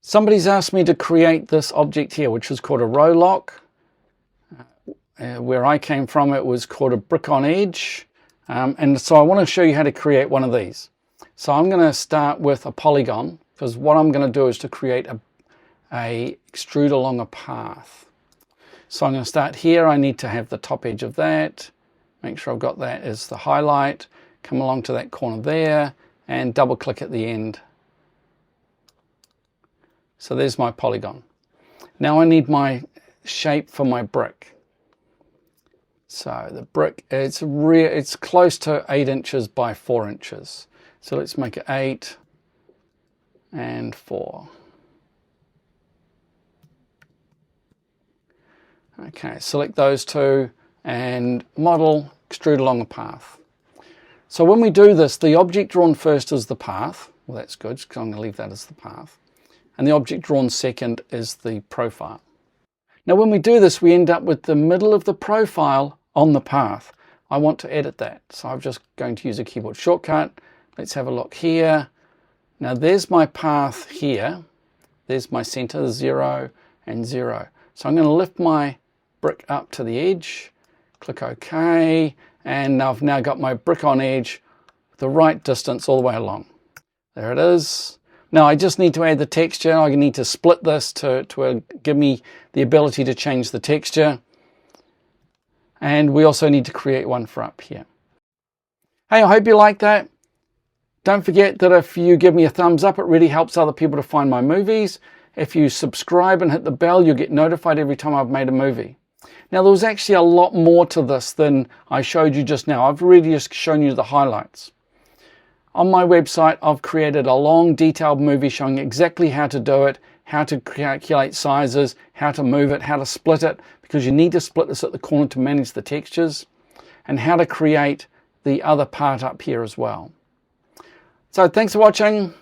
Somebody's asked me to create this object here, which is called a row lock. Where I came from, it was called a brick on edge. And so I want to show you how to create one of these. So I'm going to start with a polygon, because what I'm going to do is to create a extrude along a path. So I'm going to start here. I need to have the top edge of that. Make sure I've got that as the highlight. Come along to that corner there and double click at the end. So there's my polygon. Now I need my shape for my brick. So the brick, it's close to 8 inches by 4 inches. So let's make it 8 and 4. Okay, select those two and model, extrude along a path. So when we do this, the object drawn first is the path. Well, that's good, because I'm going to leave that as the path. And the object drawn second is the profile. Now when we do this, we end up with the middle of the profile on the path. I want to edit that, so I'm just going to use a keyboard shortcut. Let's have a look here. Now there's my path here. There's my center, 0 and 0. So I'm going to lift my brick up to the edge, click OK, and I've now got my brick on edge the right distance all the way along. There it is. Now I just need to add the texture. I need to split this to give me the ability to change the texture. And we also need to create one for up here. Hey, I hope you like that. Don't forget that if you give me a thumbs up, it really helps other people to find my movies. If you subscribe and hit the bell, you'll get notified every time I've made a movie. Now there was actually a lot more to this than I showed you just now. I've really just shown you the highlights. On my website, I've created a long, detailed movie showing exactly how to do it, how to calculate sizes, how to move it, how to split it, because you need to split this at the corner to manage the textures, and how to create the other part up here as well. So thanks for watching.